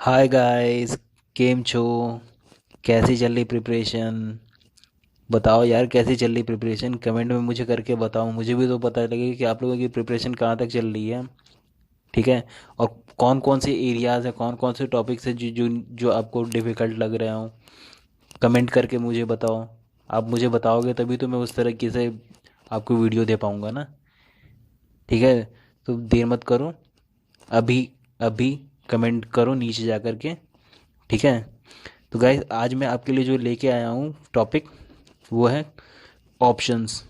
Hi guys, केम छो। कैसी चल रही प्रिपरेशन? बताओ यार, कैसी चल रही प्रिपरेशन? कमेंट में मुझे करके बताओ, मुझे भी तो पता लगे कि आप लोगों की प्रिपरेशन कहाँ तक चल रही है। ठीक है। और कौन कौन से एरियाज़ हैं, कौन कौन से टॉपिक्स हैं जो जो जो आपको डिफ़िकल्ट लग रहे हो, कमेंट करके मुझे बताओ। आप मुझे बताओगे तभी तो मैं उस तरीके से आपको वीडियो दे पाऊँगा ना। ठीक है। तो देर मत करो, अभी अभी कमेंट करो नीचे जा कर के। ठीक है। तो गाइस, आज मैं आपके लिए जो लेके आया हूँ टॉपिक, वो है ऑप्शंस।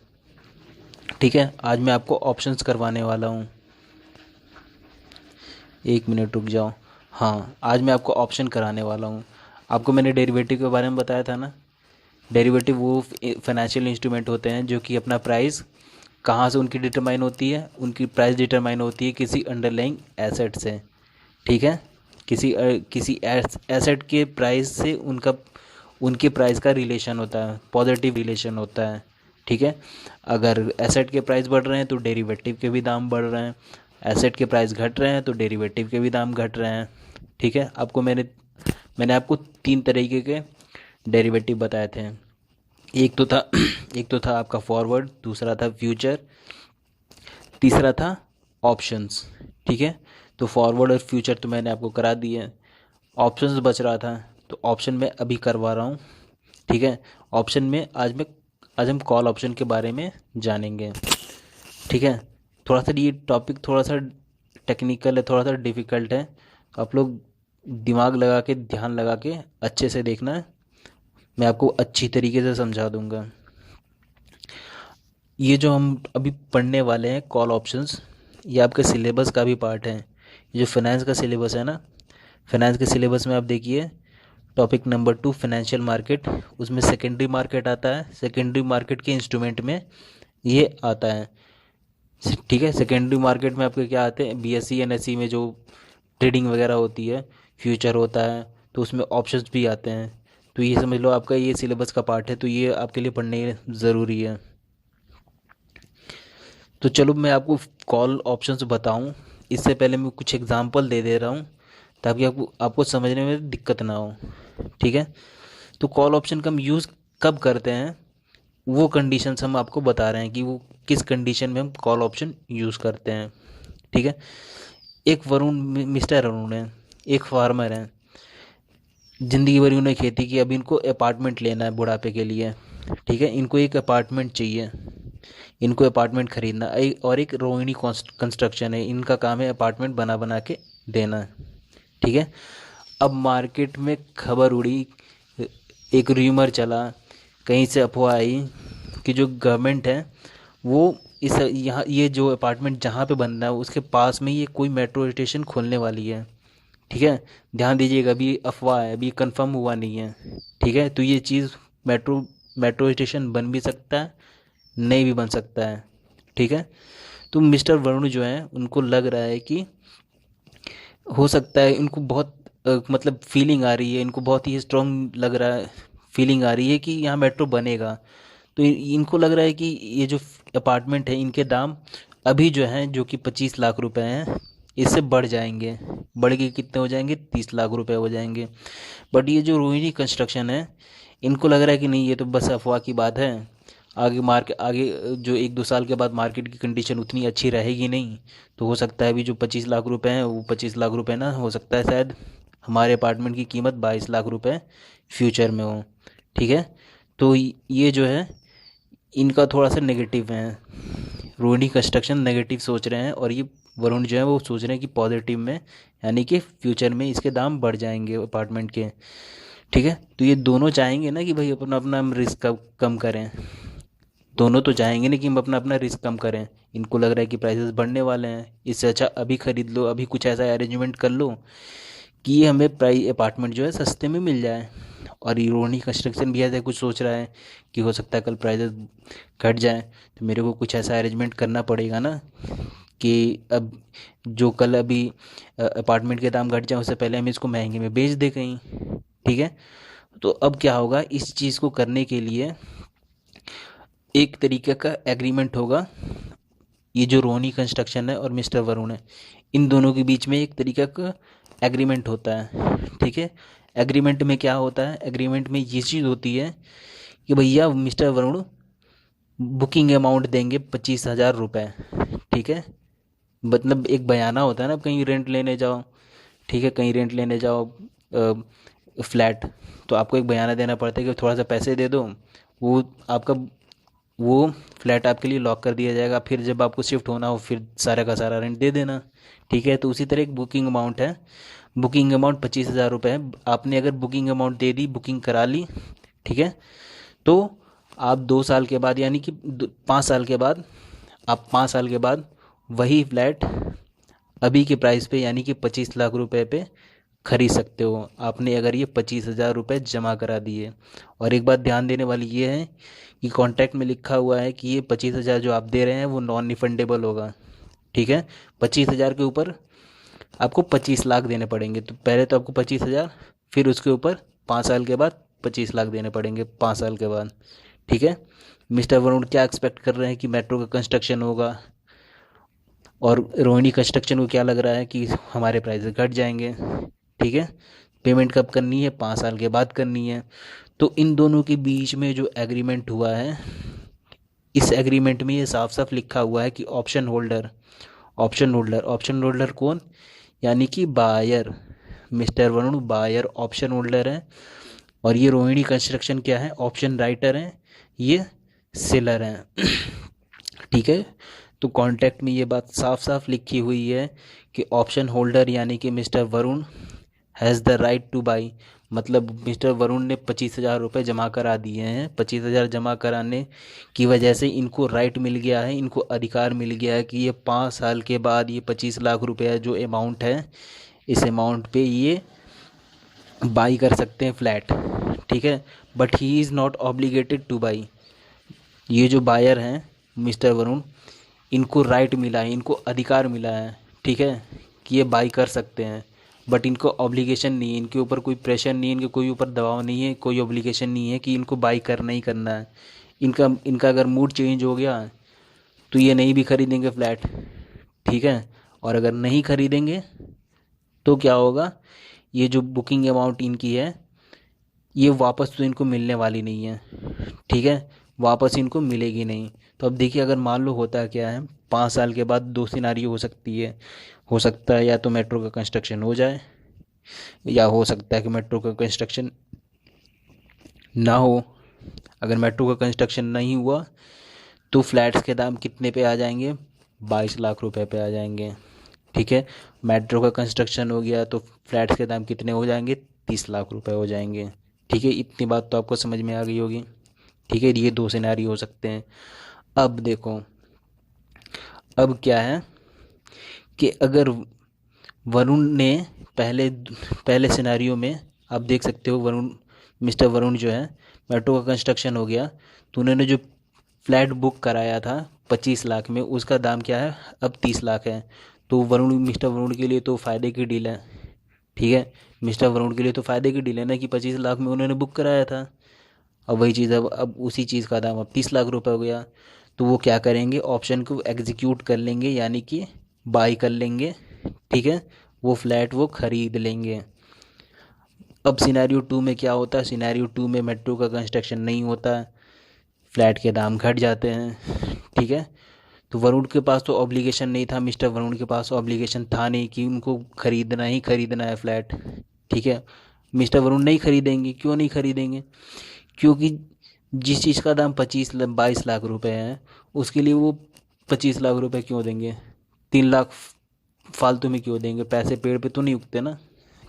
ठीक है, आज मैं आपको ऑप्शंस करवाने वाला हूँ। एक मिनट रुक जाओ। हाँ, आज मैं आपको ऑप्शन कराने वाला हूँ। आपको मैंने डेरिवेटिव के बारे में बताया था ना। डेरिवेटिव वो फाइनेंशियल इंस्ट्रूमेंट होते हैं जो कि अपना प्राइस कहाँ से उनकी डिटरमाइन होती है। उनकी प्राइस डिटरमाइन होती है किसी अंडरलाइंग एसेट से। ठीक है। किसी एसेट के प्राइस से उनका उनके प्राइस का रिलेशन होता है, पॉजिटिव रिलेशन होता है। ठीक है। अगर एसेट के प्राइस बढ़ रहे हैं तो डेरिवेटिव के भी दाम बढ़ रहे हैं। एसेट के प्राइस घट रहे हैं तो डेरिवेटिव के भी दाम घट रहे हैं। ठीक है। आपको मैंने आपको तीन तरीके के डेरिवेटिव बताए थे। एक तो था एक तो था आपका फॉरवर्ड, दूसरा था फ्यूचर, तीसरा था ऑप्शंस। ठीक है। तो फॉरवर्ड और फ्यूचर तो मैंने आपको करा दिए। ऑप्शंस बच रहा था, तो ऑप्शन में अभी करवा रहा हूँ। ठीक है। ऑप्शन में आज हम कॉल ऑप्शन के बारे में जानेंगे। ठीक है। थोड़ा सा ये टॉपिक थोड़ा सा टेक्निकल है, थोड़ा सा डिफ़िकल्ट है। तो आप लोग दिमाग लगा के, ध्यान लगा के अच्छे से देखना है। मैं आपको अच्छी तरीके से समझा दूंगा। ये जो हम अभी पढ़ने वाले हैं कॉल ऑप्शंस, ये आपके सिलेबस का भी पार्ट है। ये जो फाइनेंस का सिलेबस है ना, फाइनेंस के सिलेबस में आप देखिए टॉपिक नंबर 2 फाइनेंशियल मार्केट, उसमें सेकेंडरी मार्केट आता है। सेकेंडरी मार्केट के इंस्ट्रूमेंट में ये आता है। ठीक है। सेकेंडरी मार्केट में आपके क्या आते हैं, बीएससी एनएससी में जो ट्रेडिंग वगैरह होती है, फ्यूचर होता है, तो उसमें ऑप्शंस भी आते हैं। तो ये समझ लो आपका ये सिलेबस का पार्ट है, तो ये आपके लिए पढ़ने ज़रूरी है। तो चलो मैं आपको कॉल ऑप्शंस बताऊं, इससे पहले मैं कुछ एग्जांपल दे दे रहा हूं ताकि आपको आपको समझने में दिक्कत ना हो। ठीक है। तो कॉल ऑप्शन का हम यूज़ कब करते हैं, वो कंडीशंस हम आपको बता रहे हैं कि वो किस कंडीशन में हम कॉल ऑप्शन यूज़ करते हैं। ठीक है। एक मिस्टर अरुण है, एक फार्मर है। ज़िंदगी भर उन्होंने खेती की, अभी इनको अपार्टमेंट लेना है बुढ़ापे के लिए। ठीक है। इनको एक अपार्टमेंट चाहिए, इनको अपार्टमेंट खरीदना। और एक रोहिणी कंस्ट्रक्शन है, इनका काम है अपार्टमेंट बना बना के देना। ठीक है। अब मार्केट में खबर उड़ी, एक र्यूमर चला, कहीं से अफवाह आई कि जो गवर्नमेंट है वो इस यहाँ ये जो अपार्टमेंट जहाँ पे बन रहा है उसके पास में ये कोई मेट्रो स्टेशन खोलने वाली है। ठीक है। ध्यान दीजिएगा, अभी अफवाह है, अभी कंफर्म हुआ नहीं है। ठीक है। तो ये चीज़ मेट्रो मेट्रो स्टेशन बन भी सकता है, नहीं भी बन सकता है। ठीक है। तो मिस्टर वरुण जो है उनको लग रहा है कि हो सकता है, इनको बहुत मतलब फीलिंग आ रही है, इनको बहुत ही स्ट्रांग लग रहा है, फीलिंग आ रही है कि यहाँ मेट्रो बनेगा। तो इनको लग रहा है कि ये जो अपार्टमेंट है इनके दाम अभी जो हैं, जो कि 25 लाख रुपए हैं, इससे बढ़ जाएंगे। बढ़ के कितने हो जाएंगे, 30 लाख रुपए हो जाएंगे। बट ये जो रोहिणी कंस्ट्रक्शन है, इनको लग रहा है कि नहीं, ये तो बस अफवाह की बात है। आगे जो 1-2 साल के बाद मार्केट की कंडीशन उतनी अच्छी रहेगी नहीं। तो हो सकता है अभी जो 25 लाख रुपए हैं वो 25 लाख रुपए ना, हो सकता है शायद हमारे अपार्टमेंट की कीमत 22 लाख रुपए फ्यूचर में हो। ठीक है। तो ये जो है इनका थोड़ा सा नेगेटिव है। रोहिणी कंस्ट्रक्शन नेगेटिव सोच रहे हैं, और ये वरुण जो है वो सोच रहे हैं कि पॉजिटिव में, यानी कि फ्यूचर में इसके दाम बढ़ जाएंगे अपार्टमेंट के। ठीक है। तो ये दोनों चाहेंगे ना कि भाई अपना अपना हम रिस्क कम करें। दोनों तो चाहेंगे ना कि हम अपना अपना रिस्क कम करें। इनको लग रहा है कि प्राइसेस बढ़ने वाले हैं, इससे अच्छा अभी ख़रीद लो, अभी कुछ ऐसा अरेंजमेंट कर लो कि ये हमें प्राइस अपार्टमेंट जो है सस्ते में मिल जाए। और ये रोहिणी कंस्ट्रक्शन भी ऐसा कुछ सोच रहा है कि हो सकता है कल प्राइसेस घट जाए, तो मेरे को कुछ ऐसा अरेंजमेंट करना पड़ेगा ना कि अब जो कल अभी अपार्टमेंट के दाम घट जाए उससे पहले हम इसको महंगे में बेच दें कहीं। ठीक है। तो अब क्या होगा, इस चीज़ को करने के लिए एक तरीके का एग्रीमेंट होगा। ये जो रोहिणी कंस्ट्रक्शन है और मिस्टर वरुण है, इन दोनों के बीच में एक तरीका का एग्रीमेंट होता है, ठीक है। एग्रीमेंट में क्या होता है, एग्रीमेंट में ये चीज़ होती है कि भैया मिस्टर वरुण बुकिंग अमाउंट देंगे 25,000 रुपये, ठीक है। मतलब एक बयाना होता है ना, कहीं रेंट लेने जाओ, ठीक है, कहीं रेंट लेने जाओ फ्लैट, तो आपको एक बयाना देना पड़ता है कि थोड़ा सा पैसे दे दो, वो आपका वो फ्लैट आपके लिए लॉक कर दिया जाएगा, फिर जब आपको शिफ्ट होना हो फिर सारा का सारा रेंट दे देना, ठीक है। तो उसी तरह एक बुकिंग अमाउंट है, बुकिंग अमाउंट 25,000 रुपये है। आपने अगर बुकिंग अमाउंट दे दी, बुकिंग करा ली, ठीक है, तो आप 2 साल के बाद यानी कि 5 साल के बाद, आप 5 साल के बाद वही फ्लैट अभी के प्राइस पे यानी कि 25 लाख रुपए पे खरीद सकते हो, आपने अगर ये 25,000 रुपये जमा करा दिए। और एक बात ध्यान देने वाली ये है कि कॉन्ट्रैक्ट में लिखा हुआ है कि ये 25,000 जो आप दे रहे हैं वो नॉन रिफंडेबल होगा, ठीक है। 25,000 के ऊपर आपको 25 लाख देने पड़ेंगे, तो पहले तो आपको 25,000, फिर उसके ऊपर 5 साल के बाद 25 लाख देने पड़ेंगे 5 साल के बाद, ठीक है। मिस्टर वरुण क्या एक्सपेक्ट कर रहे हैं कि मेट्रो का कंस्ट्रक्शन होगा, और रोहिणी कंस्ट्रक्शन को क्या लग रहा है कि हमारे प्राइस घट जाएंगे, ठीक है। पेमेंट कब करनी है, 5 साल के बाद करनी है। तो इन दोनों के बीच में जो एग्रीमेंट हुआ है, इस एग्रीमेंट में ये साफ साफ लिखा हुआ है कि ऑप्शन होल्डर, ऑप्शन होल्डर कौन, यानी कि buyer, mister Varun buyer option holder है, और ये रोहिणी कंस्ट्रक्शन क्या है, ऑप्शन राइटर है, ये सेलर हैं। ठीक है। तो कॉन्ट्रैक्ट में ये बात साफ साफ लिखी हुई है कि ऑप्शन होल्डर यानी कि mister Varun has the right to by, मतलब मिस्टर वरुण ने 25,000 रुपये जमा करा दिए हैं, 25,000 जमा कराने की वजह से इनको राइट मिल गया है, इनको अधिकार मिल गया है कि ये 5 साल के बाद ये 25 लाख रुपये जो अमाउंट है, इस अमाउंट पे ये बाई कर सकते हैं फ्लैट, ठीक है। But he is not obligated two by, ये जो बायर हैं मिस्टर वरुण, इनको राइट मिला है, इनको अधिकार मिला है, ठीक है, कि ये बाई कर सकते हैं, बट इनको ऑब्लिगेशन नहीं है, इनके ऊपर कोई प्रेशर नहीं है, इनके कोई ऊपर दबाव नहीं है, कोई ऑब्लिगेशन नहीं है कि इनको बाई करना ही करना है। इनका इनका अगर मूड चेंज हो गया तो ये नहीं भी खरीदेंगे फ्लैट, ठीक है। और अगर नहीं खरीदेंगे तो क्या होगा, ये जो बुकिंग अमाउंट इनकी है ये वापस तो इनको मिलने वाली नहीं है, ठीक है, वापस इनको मिलेगी नहीं। तो अब देखिए, अगर मान लो होता क्या है, 5 साल के बाद दो सिनारियो हो सकती है, हो सकता है या तो मेट्रो का कंस्ट्रक्शन हो जाए, या हो सकता है कि मेट्रो का कंस्ट्रक्शन ना हो। अगर मेट्रो का कंस्ट्रक्शन नहीं हुआ तो फ्लैट्स के दाम कितने पे आ जाएंगे, 22 लाख रुपए पे आ जाएंगे, ठीक है। मेट्रो का कंस्ट्रक्शन हो गया तो फ्लैट्स के दाम कितने हो जाएंगे, 30 लाख रुपए हो जाएंगे, ठीक है। इतनी बात तो आपको समझ में आ गई होगी, ठीक है। ये दो सिनेरियो हो सकते हैं। अब देखो, अब क्या है कि अगर वरुण ने पहले पहले सिनेरियो में आप देख सकते हो, वरुण मिस्टर वरुण जो है, मेट्रो का कंस्ट्रक्शन हो गया तो उन्होंने जो फ्लैट बुक कराया था 25 लाख में, उसका दाम क्या है, अब 30 लाख है। तो वरुण मिस्टर वरुण के लिए तो फ़ायदे की डील है, ठीक है। मिस्टर वरुण के लिए तो फ़ायदे की डील है ना कि 25 लाख में उन्होंने बुक कराया था। अब वही चीज़, अब उसी चीज़ का दाम अब 30 लाख रुपए हो गया, तो वो क्या करेंगे, ऑप्शन को एग्जीक्यूट कर लेंगे यानी कि बाई कर लेंगे, ठीक है। वो फ्लैट वो खरीद लेंगे। अब सिनेरियो 2 में क्या होता है, सिनेरियो 2 में मेट्रो का कंस्ट्रक्शन नहीं होता है, फ्लैट के दाम घट जाते हैं, ठीक है। तो वरुण के पास तो ऑब्लिगेशन नहीं था, मिस्टर वरुण के पास ऑब्लिगेशन था नहीं कि उनको खरीदना ही खरीदना है फ्लैट, ठीक है। मिस्टर वरुण नहीं खरीदेंगे, क्यों नहीं खरीदेंगे, क्योंकि जिस चीज़ का दाम 22 लाख रुपए है उसके लिए वो 25 लाख रुपए क्यों देंगे, 3 लाख फालतू में क्यों देंगे, पैसे पेड़ पे तो नहीं उगते ना,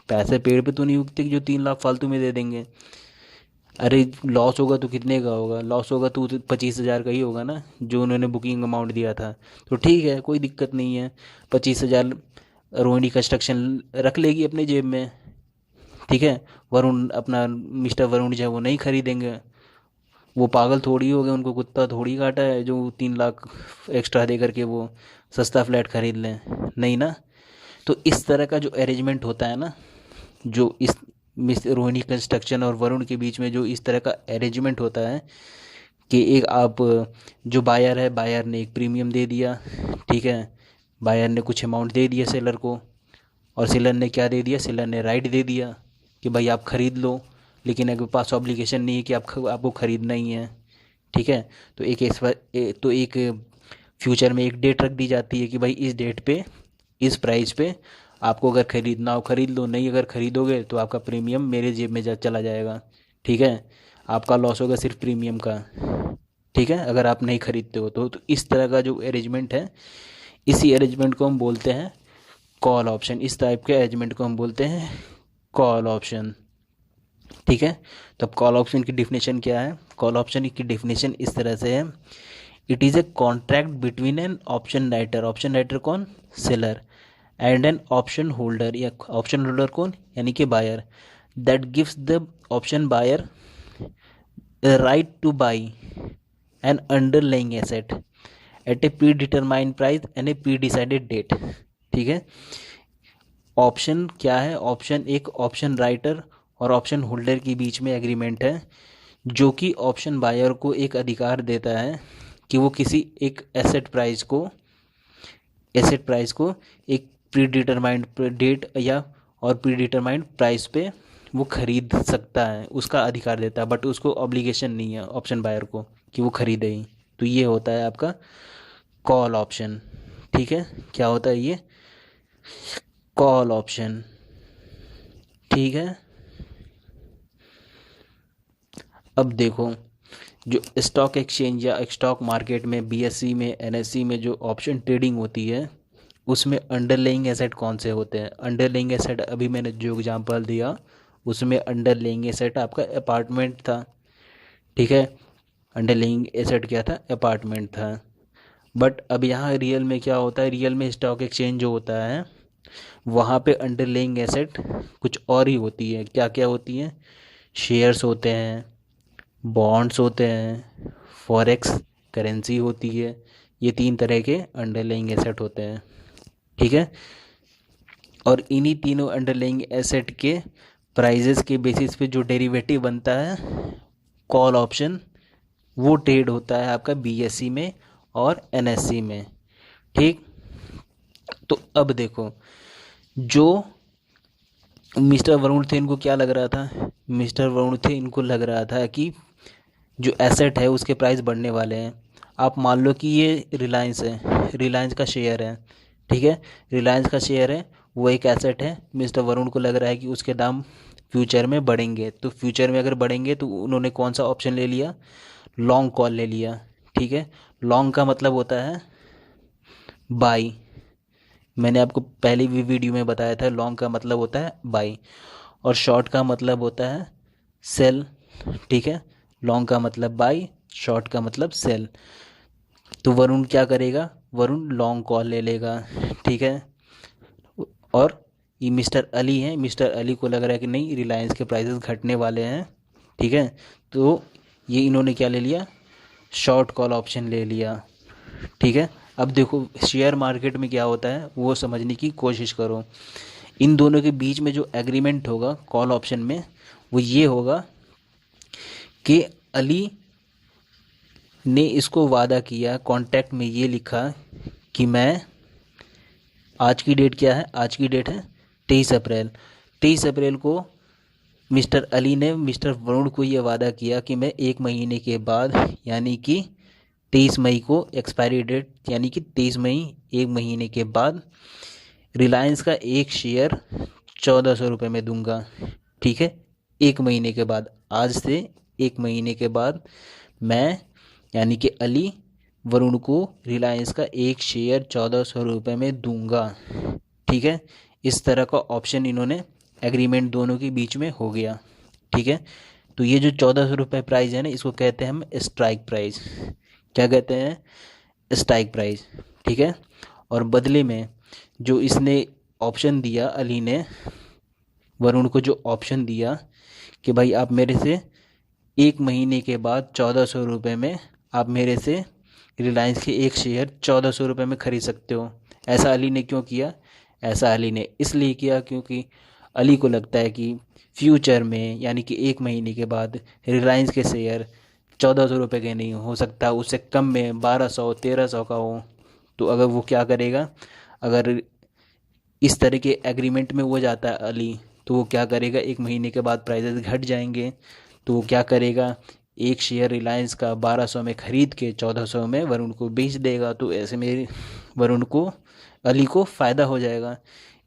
पैसे पेड़ पे तो नहीं उगते कि जो 3 लाख फालतू में दे देंगे। अरे लॉस होगा तो कितने का होगा, लॉस होगा तो 25,000 का ही होगा ना, जो उन्होंने बुकिंग अमाउंट दिया था। तो ठीक है, कोई दिक्कत नहीं है, 25,000 रोहिणी कंस्ट्रक्शन रख लेगी अपने जेब में, ठीक है। वरुण अपना मिस्टर वरुण जो है वो नहीं खरीदेंगे, वो पागल थोड़ी हो गए, उनको कुत्ता थोड़ी काटा है जो 3 लाख एक्स्ट्रा दे करके वो सस्ता फ्लैट खरीद लें, नहीं ना। तो इस तरह का जो अरेंजमेंट होता है ना, जो इस मिस रोहिणी कंस्ट्रक्शन और वरुण के बीच में जो इस तरह का अरेंजमेंट होता है कि एक आप, जो बायर है, बायर ने एक प्रीमियम दे दिया, ठीक है, बायर ने कुछ अमाउंट दे दिया सेलर को, और सेलर ने क्या दे दिया, सेलर ने राइट दे दिया कि भाई आप ख़रीद लो, लेकिन आपके पास ऑब्लिगेशन नहीं है कि आपको ख़रीदना ही है। ठीक है। तो एक फ्यूचर में एक डेट रख दी जाती है कि भाई इस डेट पे, इस प्राइस पे आपको अगर ख़रीदना हो ख़रीद लो, नहीं अगर ख़रीदोगे तो आपका प्रीमियम मेरे जेब में चला जाएगा। ठीक है। आपका लॉस होगा सिर्फ प्रीमियम का। ठीक है, अगर आप नहीं खरीदते हो तो इस तरह का जो अरेंजमेंट है, इसी अरेंजमेंट को हम बोलते हैं कॉल ऑप्शन। इस टाइप के अरेंजमेंट को हम बोलते हैं कॉल ऑप्शन। ठीक है। तो अब कॉल ऑप्शन की डिफिनेशन क्या है? कॉल ऑप्शन की डिफिनेशन इस तरह से है, it is a contract between an option writer कौन? Seller, and an option holder, या ऑप्शन होल्डर कौन? यानी कि buyer, that gives the option buyer right to buy an underlying asset at a predetermined price and a pre decided date. ठीक है। Option क्या है? Option एक option writer और ऑप्शन होल्डर के बीच में एग्रीमेंट है, जो कि ऑप्शन बायर को एक अधिकार देता है कि वो किसी एक एसेट प्राइस को एक प्री डिटरमाइंड डेट या और प्री डिटरमाइंड प्राइस पे वो खरीद सकता है, उसका अधिकार देता है, बट उसको ऑब्लिगेशन नहीं है ऑप्शन बायर को कि वो खरीदे ही। तो ये होता है आपका कॉल ऑप्शन। ठीक है। क्या होता है ये? Call option. ठीक है। अब देखो, जो स्टॉक एक्सचेंज या स्टॉक मार्केट में, बीएसई में, एनएसई में जो ऑप्शन ट्रेडिंग होती है, उसमें अंडरलेइंग एसेट कौन से होते हैं? अंडरलेइंग एसेट अभी मैंने जो एग्जांपल दिया उसमें अंडरलेइंग एसेट आपका अपार्टमेंट था। ठीक है। अंडरलेइंग एसेट क्या था? अपार्टमेंट था। बट अब यहाँ रियल में क्या होता है? रियल में स्टॉक एक्सचेंज जो होता है वहाँ पे अंडरलेइंग एसेट कुछ और ही होती है। क्या क्या होती हैं? शेयर्स होते हैं, बॉन्ड्स होते हैं, फॉरेक्स करेंसी होती है। ये तीन तरह के अंडरलाइंग एसेट होते हैं। ठीक है। और इन्हीं तीनों अंडरलाइंग एसेट के प्राइजेस के बेसिस पे जो डेरिवेटिव बनता है कॉल ऑप्शन, वो ट्रेड होता है आपका बीएसई में और एनएसई में। ठीक। तो अब देखो, जो मिस्टर वरुण थे इनको क्या लग रहा था? मिस्टर वरुण थे इनको लग रहा था कि जो एसेट है उसके प्राइस बढ़ने वाले हैं। आप मान लो कि ये रिलायंस है, रिलायंस का शेयर है। ठीक है। रिलायंस का शेयर है, वो एक एसेट है। मिस्टर वरुण को लग रहा है कि उसके दाम फ्यूचर में बढ़ेंगे, तो फ्यूचर में अगर बढ़ेंगे तो उन्होंने कौन सा ऑप्शन ले लिया? लॉन्ग कॉल ले लिया। ठीक है। लॉन्ग का मतलब होता है बाई। मैंने आपको पहले भी वीडियो में बताया था, लॉन्ग का मतलब होता है बाई, और शॉर्ट का मतलब होता है सेल। ठीक है। लॉन्ग का मतलब बाई, शॉर्ट का मतलब सेल। तो वरुण क्या करेगा? वरुण लॉन्ग कॉल ले लेगा। ठीक है। और ये मिस्टर अली हैं, मिस्टर अली को लग रहा है कि नहीं, रिलायंस के प्राइसेस घटने वाले हैं। ठीक है। तो ये इन्होंने क्या ले लिया? शॉर्ट कॉल ऑप्शन ले लिया। ठीक है। अब देखो शेयर मार्केट में क्या होता है वो समझने की कोशिश करो। इन दोनों के बीच में जो एग्रीमेंट होगा कॉल ऑप्शन में, वो ये होगा कि अली ने इसको वादा किया, कॉन्ट्रैक्ट में ये लिखा कि मैं, आज की डेट क्या है? आज की डेट है 23 अप्रैल। 23 अप्रैल को मिस्टर अली ने मिस्टर वरुण को ये वादा किया कि मैं 1 महीने के बाद, यानी कि 23 मई को एक्सपायरी डेट, यानी कि 23 मई, 1 महीने के बाद रिलायंस का एक शेयर 1400 रुपये में दूंगा। ठीक है। 1 महीने के बाद, आज से 1 महीने के बाद मैं, यानी कि अली, वरुण को रिलायंस का एक शेयर 1400 रुपये में दूंगा। ठीक है। इस तरह का ऑप्शन इन्होंने एग्रीमेंट दोनों के बीच में हो गया। ठीक है। तो ये जो 1400 रुपये प्राइस है ना, इसको कहते हैं हम स्ट्राइक प्राइस। क्या कहते हैं? Strike price. ठीक है। और बदले में जो इसने ऑप्शन दिया, अली ने वरुण को जो ऑप्शन दिया कि भाई आप मेरे से 1 महीने के बाद 1400 रुपये में आप मेरे से रिलायंस के एक शेयर 1400 रुपये में ख़रीद सकते हो। ऐसा अली ने क्यों किया? ऐसा अली ने इसलिए किया क्योंकि अली को लगता है कि फ्यूचर में, यानी कि 1 महीने के बाद, रिलायंस के शेयर 1400 रुपये के नहीं हो सकता, उससे कम में 1200 1300 का हो। तो अगर वो क्या करेगा, अगर इस तरह के एग्रीमेंट में वो जाता है अली, तो वो क्या करेगा, 1 महीने के बाद प्राइसेस घट जाएंगे, तो वो क्या करेगा, एक शेयर रिलायंस का 1200 में ख़रीद के 1400 में वरुण को बेच देगा। तो ऐसे में वरुण को, अली को फ़ायदा हो जाएगा।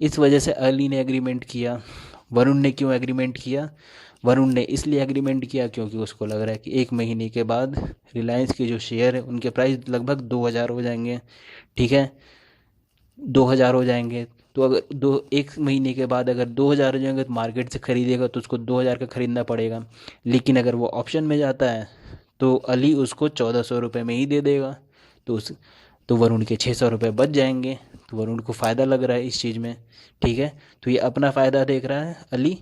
इस वजह से अली ने एग्रीमेंट किया। वरुण ने क्यों एग्रीमेंट किया? वरुण ने इसलिए एग्रीमेंट किया क्योंकि उसको लग रहा है कि 1 महीने के बाद रिलायंस के जो शेयर है उनके प्राइस लगभग 2000 हो जाएंगे। ठीक है, 2000 हो जाएंगे। तो अगर 1 महीने के बाद अगर 2000 हो जाएंगे तो मार्केट से ख़रीदेगा तो उसको 2000 का ख़रीदना पड़ेगा। लेकिन अगर वो ऑप्शन में जाता है तो अली उसको 1400 रुपये में ही दे देगा। तो उस तो वरुण के 600 रुपये बच जाएंगे। तो वरुण को फ़ायदा लग रहा है इस चीज़ में। ठीक है, तो ये अपना फ़ायदा देख रहा है अली,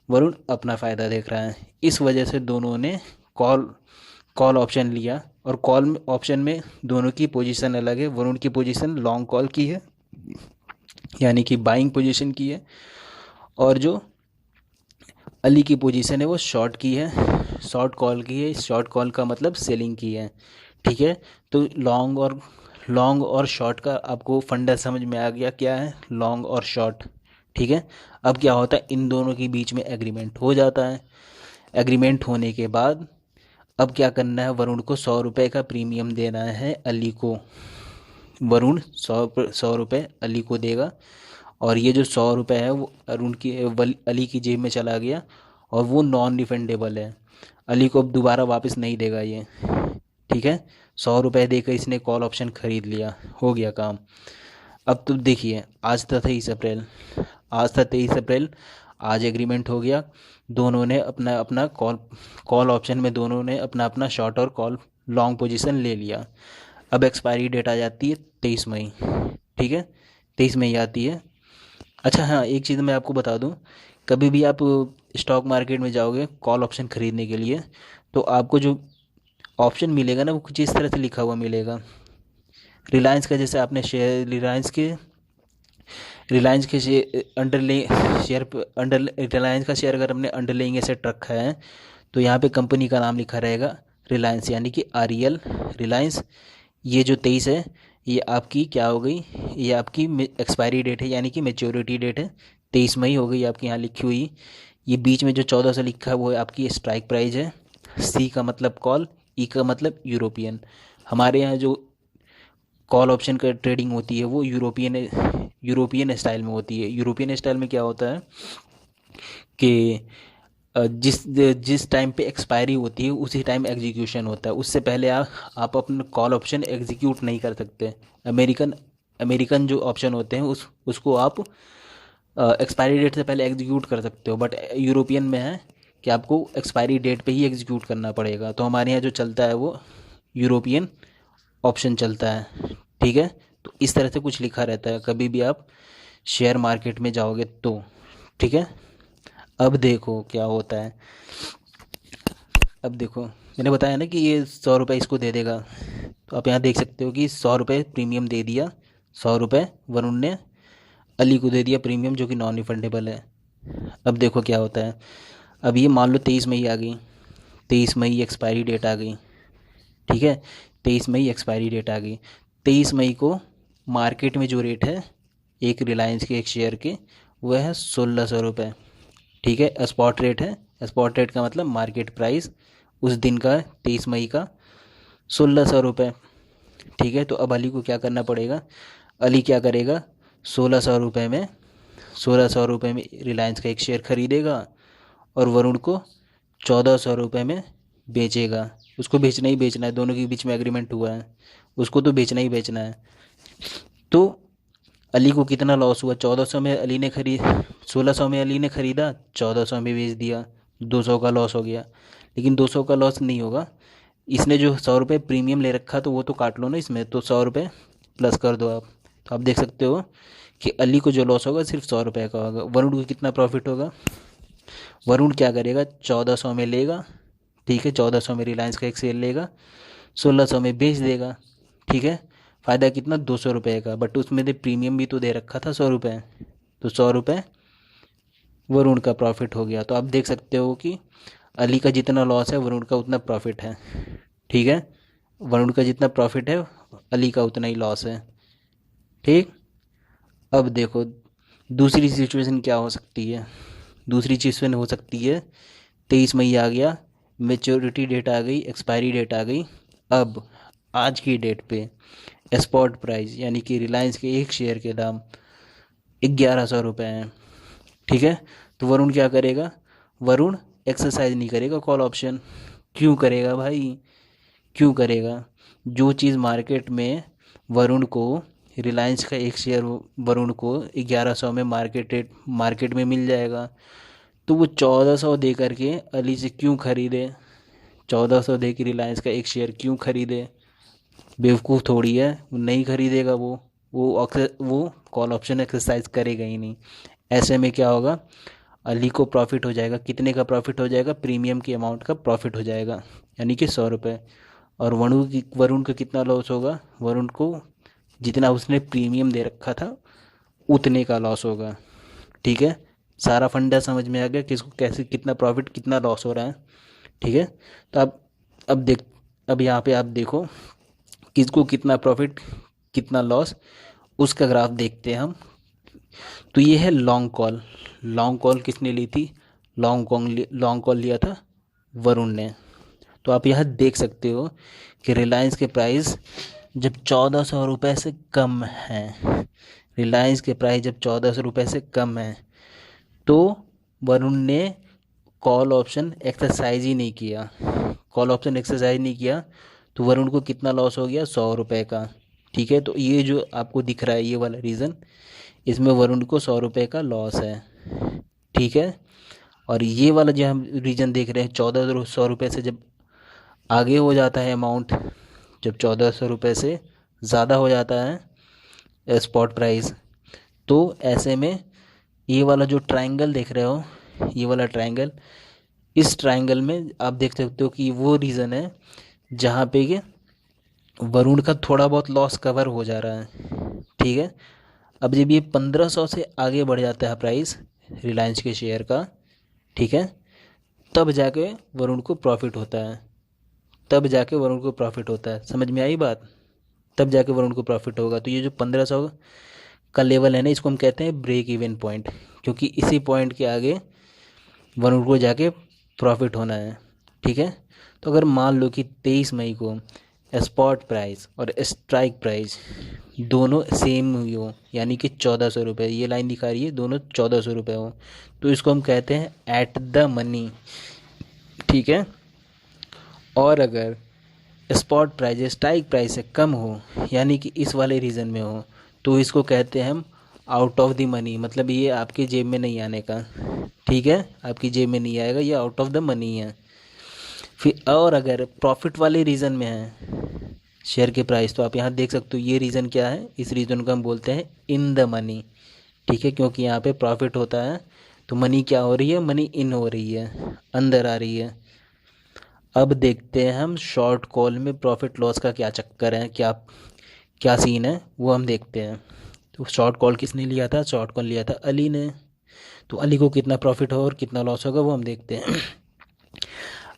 वरुण अपना फ़ायदा देख रहा है। इस वजह से दोनों ने कॉल कॉल ऑप्शन लिया। और कॉल ऑप्शन में दोनों की पोजीशन अलग है। वरुण की पोजीशन लॉन्ग कॉल की है, यानी कि बाइंग पोजीशन की है, और जो अली की पोजीशन है वो शॉर्ट की है, शॉर्ट कॉल की है। शॉर्ट कॉल का मतलब सेलिंग की है। ठीक है, तो लॉन्ग और शॉर्ट का आपको फंडा समझ में आ गया क्या है, लॉन्ग और शॉर्ट। ठीक है, अब क्या होता है, इन दोनों के बीच में एग्रीमेंट हो जाता है। एग्रीमेंट होने के बाद अब क्या करना है, वरुण को 100 रुपये का प्रीमियम देना है अली को। वरुण 100 रुपये अली को देगा, और ये जो 100 रुपये है वो अली की जेब में चला गया, और वो नॉन रिफंडेबल है। अली को अब दोबारा वापस नहीं देगा ये। ठीक है, 100 रुपये देकर इसने कॉल ऑप्शन ख़रीद लिया, हो गया काम। अब तो देखिए, आज था 23 अप्रैल, आज एग्रीमेंट हो गया। दोनों ने अपना अपना कॉल ऑप्शन में दोनों ने अपना अपना शॉर्ट और कॉल लॉन्ग पोजीशन ले लिया। अब एक्सपायरी डेट आ जाती है 23 मई। ठीक है, 23 मई आती है। अच्छा हाँ, एक चीज़ मैं आपको बता दूं, कभी भी आप स्टॉक मार्केट में जाओगे कॉल ऑप्शन ख़रीदने के लिए, तो आपको जो ऑप्शन मिलेगा ना वो कुछ इस तरह से लिखा हुआ मिलेगा। रिलायंस का जैसे आपने शेयर, रिलायंस के शेयर अंडर रिलायंस का शेयर अगर हमने अंडरलेइंग एसेट रखा है, तो यहाँ पे कंपनी का नाम लिखा रहेगा रिलायंस, यानी कि REL रिलायंस। ये जो 23 है, ये आपकी क्या हो गई, ये आपकी एक्सपायरी डेट है, यानी कि मेच्योरिटी डेट है। 23 मई हो गई आपकी यहाँ लिखी हुई। ये बीच में जो 1400 लिखा है वो है आपकी स्ट्राइक प्राइस है। C का मतलब कॉल, E का मतलब यूरोपियन। हमारे यहाँ जो कॉल ऑप्शन का ट्रेडिंग होती है वो यूरोपियन स्टाइल में होती है। यूरोपियन स्टाइल में क्या होता है कि जिस जिस टाइम पे एक्सपायरी होती है उसी टाइम एग्जीक्यूशन होता है। उससे पहले आप अपना कॉल ऑप्शन एग्जीक्यूट नहीं कर सकते। अमेरिकन जो ऑप्शन होते हैं उसको आप एक्सपायरी डेट से पहले एग्जीक्यूट कर सकते हो, बट यूरोपियन में है कि आपको एक्सपायरी डेट पे ही एग्जीक्यूट करना पड़ेगा। तो हमारे यहाँ जो चलता है वो यूरोपियन ऑप्शन चलता है। ठीक है, तो इस तरह से कुछ लिखा रहता है कभी भी आप शेयर मार्केट में जाओगे तो। ठीक है, अब देखो क्या होता है। अब देखो, मैंने बताया ना कि ये 100 रुपये इसको दे देगा, तो आप यहाँ देख सकते हो कि 100 रुपये प्रीमियम दे दिया। 100 रुपये वरुण ने अली को दे दिया प्रीमियम, जो कि नॉन रिफंडेबल है। अब देखो क्या होता है। अब ये मान लो 23 मई आ गई, 23 मई एक्सपायरी डेट आ गई। ठीक है, 23 मई एक्सपायरी डेट आ गई। 23 मई को मार्केट में जो रेट है एक रिलायंस के एक शेयर के, वह है 1600 रुपये। ठीक है, स्पॉट रेट है। स्पॉट रेट का मतलब मार्केट प्राइस उस दिन का 23 मई का 1600 रुपये। ठीक है, तो अब अली को क्या करना पड़ेगा, अली क्या करेगा, 1600 रुपये में रिलायंस का एक शेयर खरीदेगा, और वरुण को 1400 रुपये में बेचेगा। उसको बेचना ही बेचना है, दोनों के बीच में एग्रीमेंट हुआ है, उसको तो बेचना ही बेचना है। तो अली को कितना लॉस हुआ, 1400 में अली ने 1600 में अली ने ख़रीदा, 1400 में बेच दिया, 200 का लॉस हो गया। लेकिन 200 का लॉस नहीं होगा, इसने जो 100 रुपये प्रीमियम ले रखा तो वो तो काट लो ना इसमें, तो 100 रुपये प्लस कर दो आप। तो आप देख सकते हो कि अली को जो लॉस होगा सिर्फ 100 रुपये का होगा। वरुण को कितना प्रॉफिट होगा, वरुण क्या करेगा, 1400 में लेगा। ठीक है, 1400 में रिलायंस का एक शेयर लेगा, 1600 में बेच देगा। ठीक है, फ़ायदा कितना, 200 रुपये का, बट उसमें प्रीमियम भी तो दे रखा था 100 रुपये, तो 100 रुपये वरुण का प्रॉफिट हो गया। तो आप देख सकते हो कि अली का जितना लॉस है वरुण का उतना प्रॉफिट है। ठीक है, वरुण का जितना प्रॉफिट है अली का उतना ही लॉस है। ठीक, अब देखो दूसरी सिचुएशन क्या हो सकती है? दूसरी सिचुएशन हो सकती है 23 मई आ गया, मेच्योरिटी डेट आ गई, एक्सपायरी डेट आ गई। अब आज की डेट पे स्पॉट प्राइस यानी कि रिलायंस के एक शेयर के दाम 1100 रुपये हैं। ठीक है, तो वरुण क्या करेगा? वरुण एक्सरसाइज नहीं करेगा कॉल ऑप्शन। क्यों करेगा भाई? क्यों करेगा? जो चीज़ मार्केट में वरुण को, रिलायंस का एक शेयर वरुण को 1100 में मार्केट में मिल जाएगा, तो वो 1400 दे करके अली से क्यों खरीदे? 1400 दे के रिलायंस का एक शेयर क्यों खरीदे? बेवकूफ़ थोड़ी है, वो नहीं खरीदेगा। वो कॉल ऑप्शन एक्सरसाइज करेगा ही नहीं। ऐसे में क्या होगा? अली को प्रॉफिट हो जाएगा। कितने का प्रॉफिट हो जाएगा? प्रीमियम के अमाउंट का प्रॉफिट हो जाएगा, यानी कि 100 रुपये। और वरुण का कितना लॉस होगा? वरुण को जितना उसने प्रीमियम दे रखा था उतने का लॉस होगा। ठीक है, सारा फंडा समझ में आ गया, किसको कैसे कितना प्रॉफिट कितना लॉस हो रहा है। ठीक है, तो अब यहाँ पे आप देखो किसको कितना प्रॉफिट कितना लॉस, उसका ग्राफ देखते हैं हम। तो ये है लॉन्ग कॉल। लॉन्ग कॉल किसने ली थी? लॉन्ग कॉल लिया था वरुण ने। तो आप यहाँ देख सकते हो कि रिलायंस के प्राइस जब 1400 रुपये से कम है, रिलायंस के प्राइस जब 1400 रुपये से कम है, तो वरुण ने कॉल ऑप्शन एक्सरसाइज ही नहीं किया। कॉल ऑप्शन एक्सरसाइज नहीं किया तो वरुण को कितना लॉस हो गया? 100 रुपये का। ठीक है, तो ये जो आपको दिख रहा है ये वाला रीज़न, इसमें वरुण को 100 रुपये का लॉस है। ठीक है, और ये वाला जो हम रीजन देख रहे हैं 1400 रुपये से जब आगे हो जाता है अमाउंट, जब 1400 रुपये से ज़्यादा हो जाता है स्पॉट प्राइस, तो ऐसे में ये वाला जो ट्रायंगल देख रहे हो, ये वाला ट्रायंगल, इस ट्रायंगल में आप देख सकते हो कि वो रीज़न है जहाँ पे कि वरुण का थोड़ा बहुत लॉस कवर हो जा रहा है। ठीक है, अब जब ये 1500 से आगे बढ़ जाता है प्राइस रिलायंस के शेयर का, ठीक है, तब जाके वरुण को प्रॉफिट होता है। तब जाके वरुण को प्रॉफिट होता है। समझ में आई बात? तब जाके वरुण को प्रॉफिट होगा। तो ये जो 1500 का लेवल है ना, इसको हम कहते हैं ब्रेक इवन पॉइंट, क्योंकि इसी पॉइंट के आगे वरुण को जाके प्रॉफिट होना है। ठीक है, तो अगर मान लो कि 23 मई को स्पॉट प्राइस और स्ट्राइक प्राइस दोनों सेम हुई हो, यानी कि 1400 रुपये, ये लाइन दिखा रही है दोनों 1400 रुपये हो, तो इसको हम कहते हैं एट द मनी। ठीक है, और अगर स्पॉट प्राइस स्ट्राइक प्राइस से कम हो, यानी कि इस वाले रीज़न में हो, तो इसको कहते हैं हम आउट ऑफ द मनी, मतलब ये आपके जेब में नहीं आने का। ठीक है, आपकी जेब में नहीं आएगा, ये आउट ऑफ द मनी है। फिर और अगर प्रॉफिट वाले रीज़न में है शेयर के प्राइस, तो आप यहाँ देख सकते हो ये रीज़न क्या है, इस रीज़न को हम बोलते हैं इन द मनी। ठीक है, क्योंकि यहाँ पे प्रॉफिट होता है तो मनी क्या हो रही है? मनी इन हो रही है, अंदर आ रही है। अब देखते हैं हम शॉर्ट कॉल में प्रॉफिट लॉस का क्या चक्कर है, क्या क्या सीन है, वो हम देखते हैं। तो शॉर्ट कॉल किसने लिया था? शॉर्ट कॉल लिया था अली ने। तो अली को कितना प्रॉफिट हो और कितना लॉस होगा वो हम देखते हैं।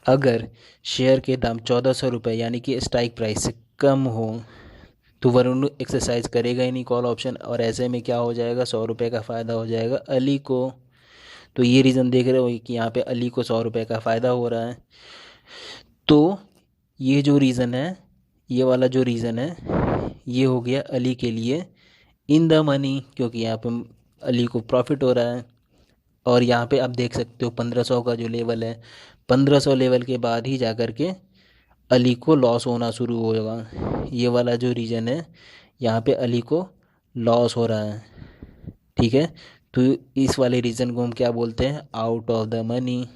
अगर शेयर के दाम 1400 रुपये यानी कि स्ट्राइक प्राइस से कम हो, तो वरुण एक्सरसाइज करेगा ही नहीं कॉल ऑप्शन, और ऐसे में क्या हो जाएगा? 100 रुपये का फ़ायदा हो जाएगा अली को। तो ये रीज़न देख रहे हो कि यहाँ पे अली को 100 रुपये का फ़ायदा हो रहा है। तो ये जो रीज़न है, ये वाला जो रीज़न है, ये हो गया अली के लिए इन द मनी, क्योंकि यहाँ पे अली को प्रॉफिट हो रहा है। और यहाँ पे आप देख सकते हो 1500 का जो लेवल है, 1500 लेवल के बाद ही जा कर के अली को लॉस होना शुरू होगा। ये वाला जो रीजन है, यहाँ पे अली को लॉस हो रहा है। ठीक है, तो इस वाले रीजन को हम क्या बोलते हैं? Out of the money.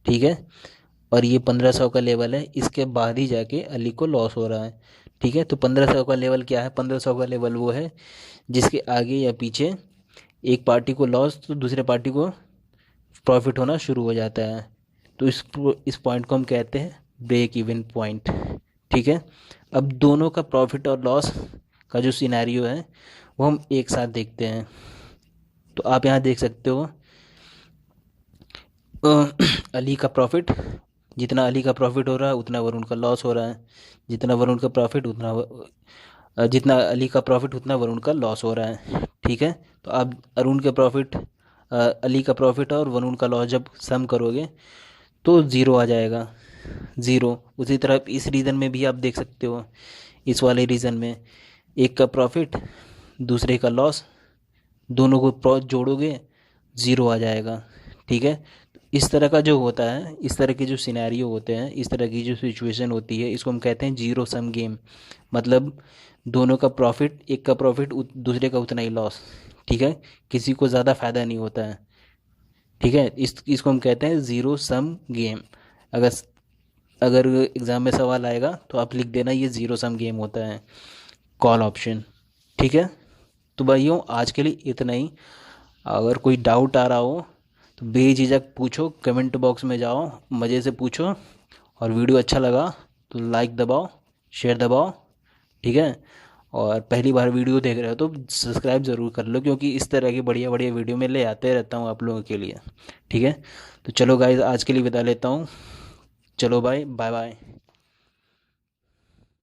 ठीक है, और ये 1500 का लेवल है, इसके बाद ही जाके अली को लॉस हो रहा है। ठीक है, तो 1500 का लेवल क्या है? 1500 का लेवल वो है जिसके आगे या पीछे एक पार्टी को लॉस तो दूसरे पार्टी को प्रॉफिट होना शुरू हो जाता है। तो इस पॉइंट को हम कहते हैं ब्रेक इवन पॉइंट। ठीक है, अब दोनों का प्रॉफिट और लॉस का जो सिनेरियो है वो हम एक साथ देखते हैं। तो आप यहाँ देख सकते हो अली का प्रॉफिट, जितना अली का प्रॉफिट हो रहा है उतना वरुण का लॉस हो रहा है, जितना वरुण का प्रॉफिट उतना जितना अली का प्रॉफिट उतना वरुण का लॉस हो रहा है। ठीक है। तो आप अरुण के प्रॉफिट, अली का प्रॉफिट और वरुण का लॉस जब सम करोगे तो ज़ीरो आ जाएगा, ज़ीरो। उसी तरह इस रीज़न में भी आप देख सकते हो, इस वाले रीज़न में एक का प्रॉफिट दूसरे का लॉस, दोनों को जोड़ोगे ज़ीरो आ जाएगा। ठीक है। तो इस तरह का जो होता है, इस तरह के जो सिनेरियो होते हैं, इस तरह की जो सिचुएशन होती है, इसको हम कहते हैं जीरो सम गेम। मतलब दोनों का प्रॉफिट, एक का प्रॉफिट दूसरे का उतना ही लॉस। ठीक है। किसी को ज़्यादा फ़ायदा नहीं होता है। ठीक है। इसको हम कहते हैं ज़ीरो सम गेम। अगर अगर एग्ज़ाम में सवाल आएगा तो आप लिख देना ये ज़ीरो सम गेम होता है, कॉल ऑप्शन। ठीक है। तो भाइयों आज के लिए इतना ही। अगर कोई डाउट आ रहा हो तो बेझिझक पूछो, कमेंट बॉक्स में जाओ, मज़े से पूछो। और वीडियो अच्छा लगा तो लाइक दबाओ, शेयर दबाओ। ठीक है। और पहली बार वीडियो देख रहे हो तो सब्सक्राइब ज़रूर कर लो, क्योंकि इस तरह की बढ़िया बढ़िया वीडियो मैं ले आते रहता हूँ आप लोगों के लिए। ठीक है। तो चलो गाइस आज के लिए विदा लेता हूँ। चलो बाय बाय बाय।